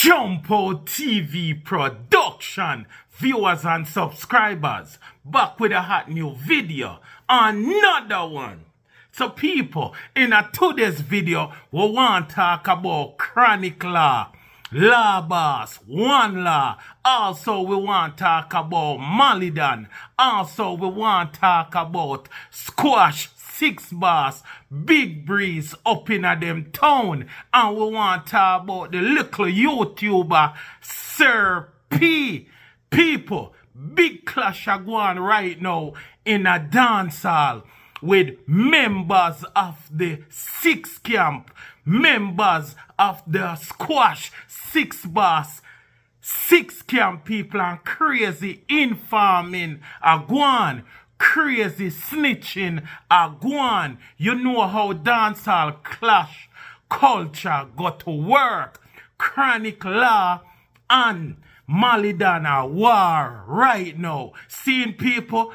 JAMAICAN TV production, viewers and subscribers, back with a hot new video, another one. So people, in today's video, we want to talk about chronic law, law boss, one law. Also, we want to talk about Malidan. Also, we want to talk about squash, 6ixBoss, big breeze up in a them town. And we want to talk about the little YouTuber, Sir P. People, big clash are going right now in a dancehall with members of the 6 camp, members of the squash, 6ixBoss, 6 camp people, and crazy informing are going. Crazy snitching are going. You know how dancehall clash culture got to work. Chronic law and Malidan are war right now. Seeing people,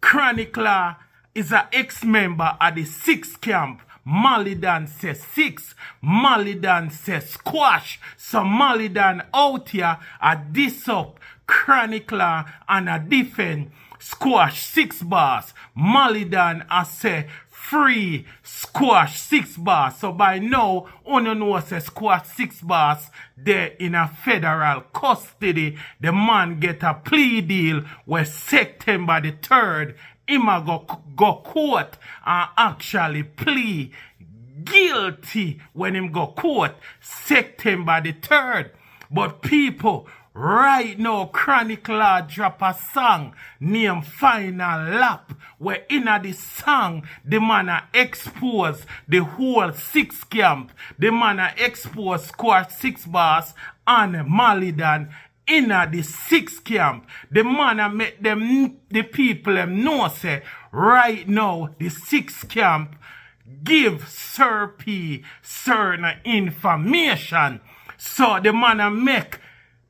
chronic law is an ex-member of the 6 camp. Malidan says 6. Malidan says squash. So Malidan out here a diss up chronic law and a defend squash 6ixBoss. Malidan I say free squash 6ixBoss. So by now, you know say squash 6ixBoss there in a federal custody. The man get a plea deal where September the 3rd, him a go court and actually plea guilty when him go court September the 3rd. But people, right now, Chronic Law drop a song named Final Lap, where in the song, the man expose the whole 6 camp. The man expose squash 6ixBoss and Malidan in the 6 camp. The man make them, the people them know say, right now, the 6 camp give Sir P certain information. So the man make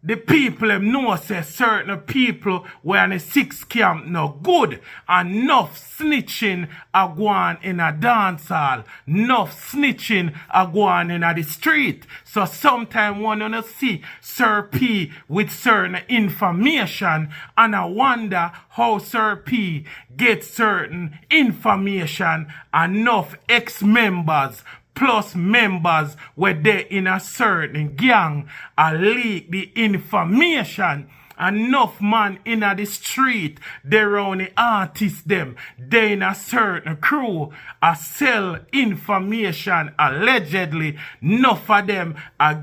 the people them know say certain people were in the 6 camp no good. Enough snitching are going in a dance hall. Enough snitching are going in the street. So sometimes one wanna see Sir P with certain information, and I wonder how Sir P gets certain information. Enough ex-members plus members were there in a certain gang leak the information. Enough man in the street, they around the artists them, they in a certain crew sell information allegedly. Enough of them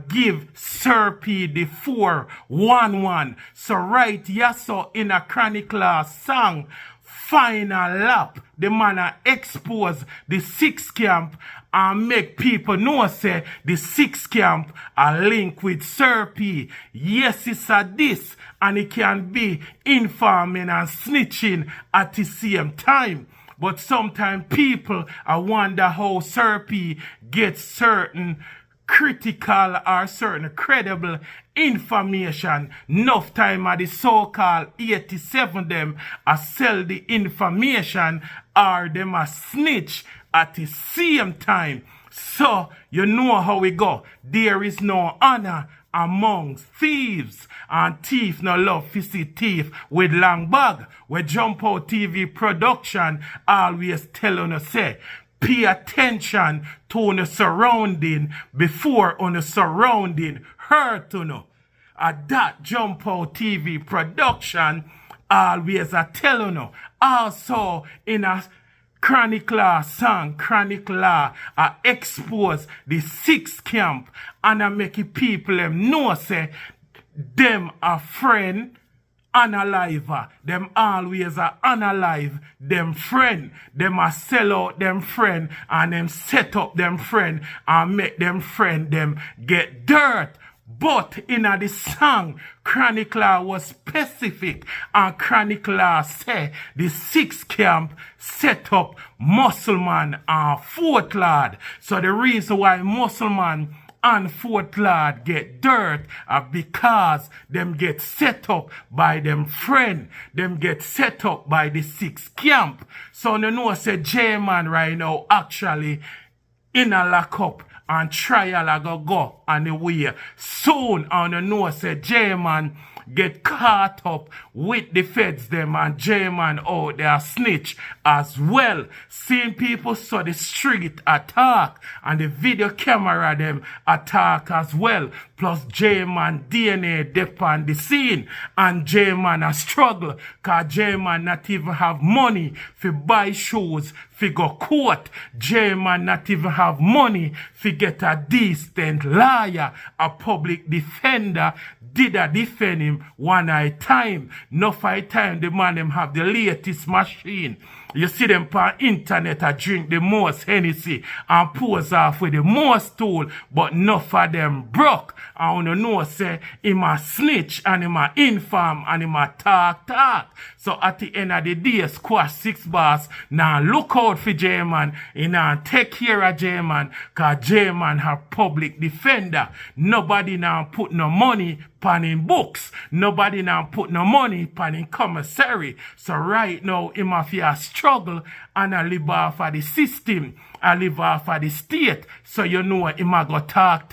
give Sir P the 411. So right so in a Chronic Law song, Final Lap, the man expose the 6 camp and make people know say the 6 camp are linked with Sir P. Yes, it's a this, and it can be informing and snitching at the same time. But sometimes people wonder how Sir P gets certain critical or certain credible information. Enough time at the so-called 87 them sell the information or them snitch at the same time. So you know how we go. There is no honor amongst thieves, and thief no love to see thief with long bag. We JAMAICAN TV production always tell on us say, pay attention to the surrounding before on the surrounding hurt to know. At that JAMAICAN TV production always tell on you. Also in a Chronic Law song, Chronic Law expose the 6 camp and make people them know say them a friend unalive. Them always unalive them friend. Them sell out them friend and them set up them friend and make them friend them get dirt. But in the song, Chronic Law was specific, and Chronic Law say the 6 camp set up Muscleman and Fort Lord. So the reason why Muscleman and Fort Lord get dirt because them get set up by them friend. Them get set up by the 6 camp. So you know say Jman right now actually in a lockup and trial I go on the way soon. And you know say Jman get caught up with the feds them, and Jman out there snitch as well. Seeing people saw the street attack and the video camera them attack as well. Plus Jman DNA dep on the scene, and Jman a struggle cause Jman not even have money for buy shoes fi go court. Jman not even have money fi get a decent lawyer, a public defender. Did a defend him one eye time. No fight time the man them have the latest machine. You see them on internet a drink the most Hennessy and pose off with the most tool, but enough of them broke. And you know say him a snitch and him a inform and him a talk. So at the end of the day, squash 6ixBoss now look out for Jman. He now take care of Jman cause Jman have public defender. Nobody now put no money pan in books. Nobody now put no money pan in commissary. So right now him have a struggle and I live off of the system. I live off of the state. So you know him a go talk.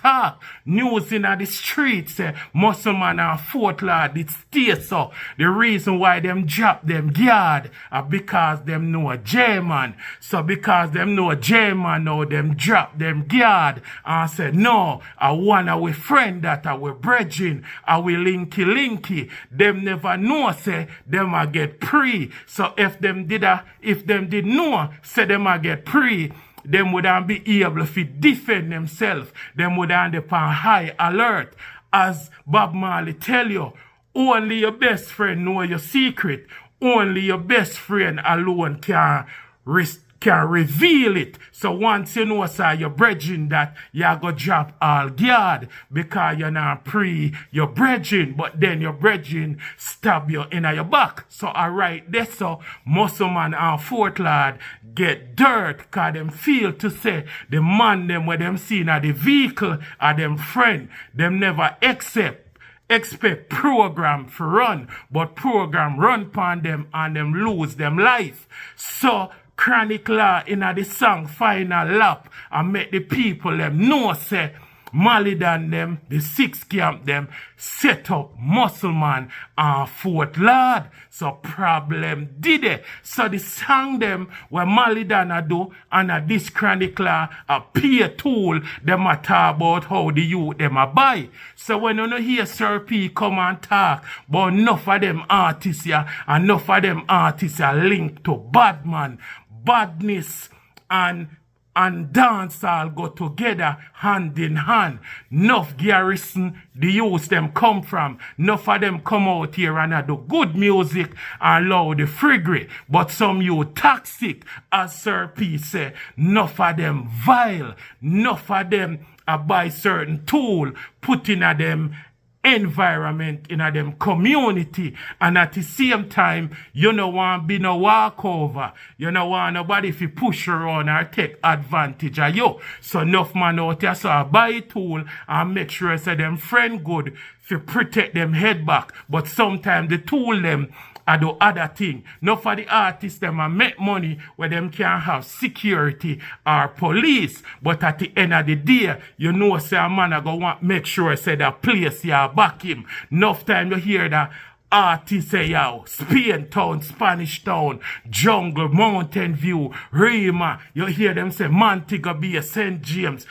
News in the streets say muscle man and Fort Lord it stay so. The reason why them drop them guard because them know Jman. So because them know Jman now them drop them guard and say no, I want our friend that our brethren, our linky. Them never know say them a get pre. So if them did know say them a get pre, them wouldn't be able to defend themselves. Them wouldn't be on high alert. As Bob Malie tell you, only your best friend know your secret. Only your best friend alone can reveal it. So once you know, sir, your brethren that you go drop all guard because you're not pre your brethren, but then your brethren stab you in your back. So alright, that's so muscle man and Fort Lord get dirt cause them feel to say the man them where them seen at the vehicle are them friend. Them never expect program for run, but program run upon them and them lose them life. So Chronic Law in the song Final Lap and make the people them know say Malidan them, the 6 camp them, set up Muscle Man and Fort Lord. So problem did it. So the song them where Malidan a do and a this Chronic Law a peer tool them a talk about how the youth them a buy. So when you hear Sir P come and talk, but enough of them artists here, enough of them artists are linked to bad man, badness and dancehall go together hand in hand. Enough garrison the youth them come from. Enough of them come out here and do good music and allow the frigate. But some you toxic, as Sir P say. Enough of them vile. Enough of them buy certain tool, put in a them environment in a them community, and at the same time you no want be no walkover. You no want nobody if you push around or take advantage of you. So enough man out there so I buy a tool and make sure say them friend good to protect them head back. But sometimes the tool them I do other thing. Not for the artists them and make money where them can have security or police. But at the end of the day, you know say a man I go want make sure say that place you back him. Enough time you hear that artists say yo, Spain Town, Spanish Town, Jungle, Mountain View, Rima. You hear them say Montego Bay, St. James,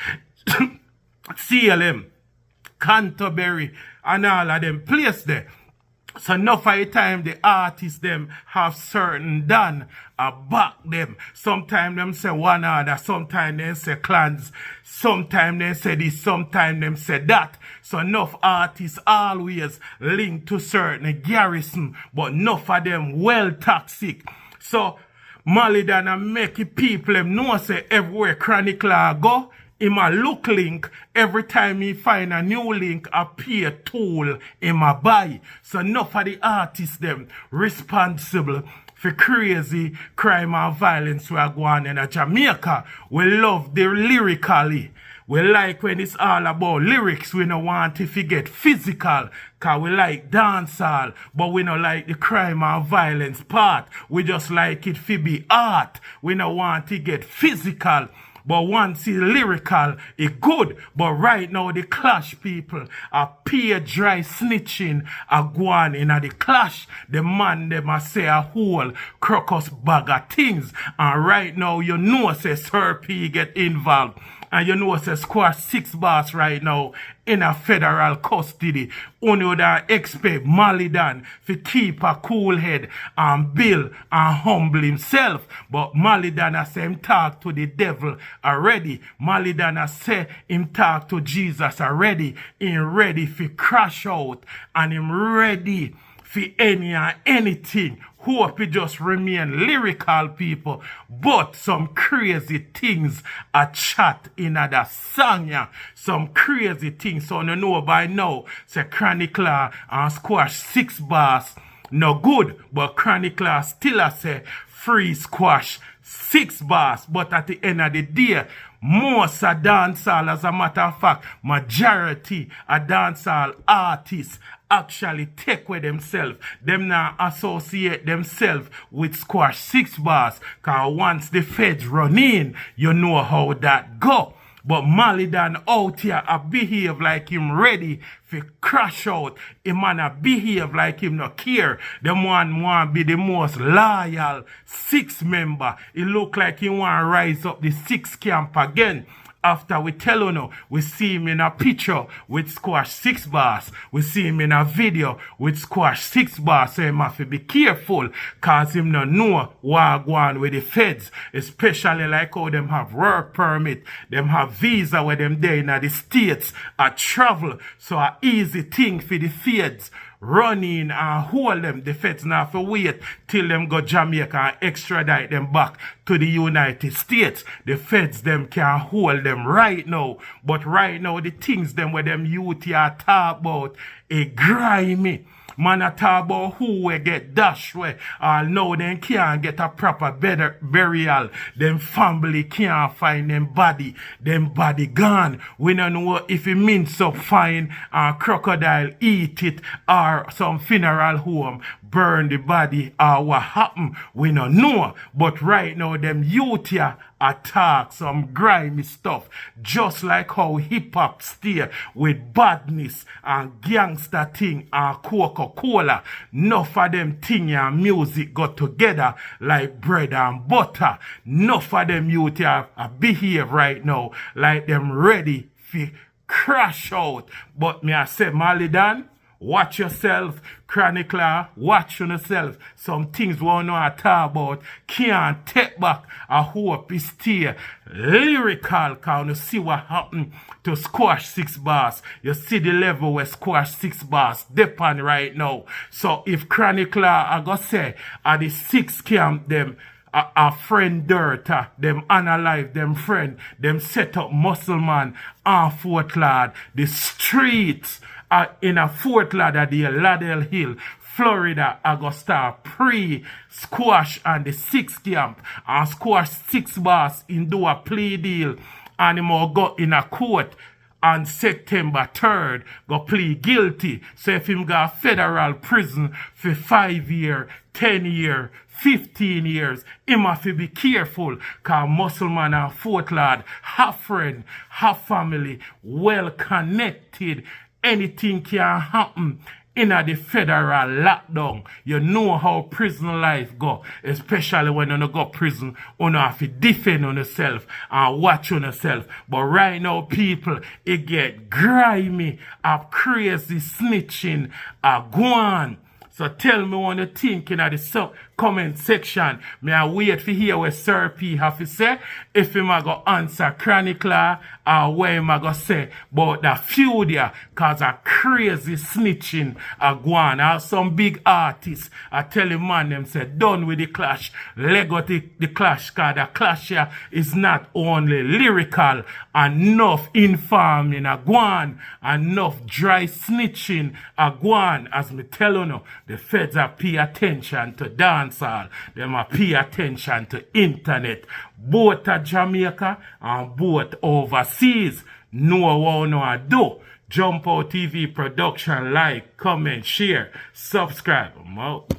CLM, Canterbury, and all of them place there. So enough of the time the artists them have certain done back them. Sometimes them say one order, sometimes they say clans, sometimes they say this, sometimes them say that. So enough artists always linked to certain garrison, but enough of them well toxic. So Malidan and make people them know say everywhere Chronic Law go, him a look link, every time he find a new link, appear tool him a buy. So enough of the artists them responsible for crazy crime and violence we are going in Jamaica. We love the lyrically. We like when it's all about lyrics. We don't want to get physical. Cause we like dancehall. But we don't like the crime and violence part. We just like it to be art. We don't want to get physical. But once he lyrical, it good. But right now, the clash people are peer dry snitching a go on in the clash. The man them a say a whole crocus bag of things. And right now, you know say Sir P get involved. And you know say Squash 6ixBoss right now in a federal custody. Only that expect Malidan to keep a cool head and build and humble himself. But Malidan has say him talk to the devil already. Malidan has say him talk to Jesus already. Him ready to crash out. And him ready for any and anything. Hope he just remain lyrical people, but some crazy things are chat in other song, yeah. Some crazy things, so you know by now, say Chronicler and Squash 6ixBoss no good, but Chronicler still a say free Squash 6ixBoss, but at the end of the day, most are dancehall, as a matter of fact, majority are dancehall artists actually take with themselves. Them now associate themselves with Squash 6ixBoss, cause once the feds run in, you know how that go. But Malidan out here a behave like him ready for crash out. Him man a behave like him no care. Them want be the most loyal 6 member. It look like he want rise up the 6 camp again. After we tell you now, we see him in a picture with Squash 6ixBoss. We see him in a video with Squash 6ixBoss. So him have to be careful, cause him no know what go on with the feds. Especially like how them have work permit, them have visa where them there in the States, a travel. So a easy thing for the feds running and hold them. The feds now have to wait till them go Jamaica and extradite them back to the United States. The feds them can hold them right now. But right now the things them where them youth are talk about a grimy. Man a talk about who will get dashed where now them can't get a proper burial. Them family can't find them body gone. We don't know if it means so fine and crocodile eat it or some funeral home burn the body or what happen. We don't know. But right now them youth here attack some grimy stuff. Just like how hip hop stay with badness and gangster thing and Coca-Cola. Enough of them thing and music got together like bread and butter. Enough of them youth here behave right now like them ready for crash out. But me I say Malidan, watch yourself. Chronicler, watch yourself. Some things we don't know what to talk about. Can't take back. I hope it stay lyrical. Cause you see what happened to Squash 6ixBoss. You see the level where Squash 6ixBoss depend right now. So if Chronicler, I go say, at the 6 camp, them a friend dirt, them analyze them friend, them set up Muscle Man and Fort Lord, the streets in a Fort Lauderdale, Lauderdale Hill, Florida, I go start pre-Squash and the 6 camp, and Squash 6ixBoss in do a plea deal, and him all go in a court on September 3rd, go plead guilty. So if him go federal prison for 5 years, 10 years, 15 years, him have to be careful, cause Muscle Man and Fort Lord have friend, have family, well connected. Anything can happen in the federal lockdown. You know how prison life go, especially when you go prison, you have to defend on yourself and watch on yourself. But right now, people, it get grimy, crazy snitching, go on. So tell me what you think in the comment section. May I wait for hear what Sir P have to say. If him a go answer Chronicler or what him a go say about the feud there. Cause a crazy snitching a go on. Or some big artists I tell him man them say done with the clash. Lego the clash, cause the clash here is not only lyrical, enough informing a go on, enough dry snitching a go on. As me tell you now, the feds are pay attention to dancehall. Them are pay attention to internet. Both at Jamaica and both overseas. Know what you know I do. Jump Out TV production, like, comment, share, subscribe. I'm out.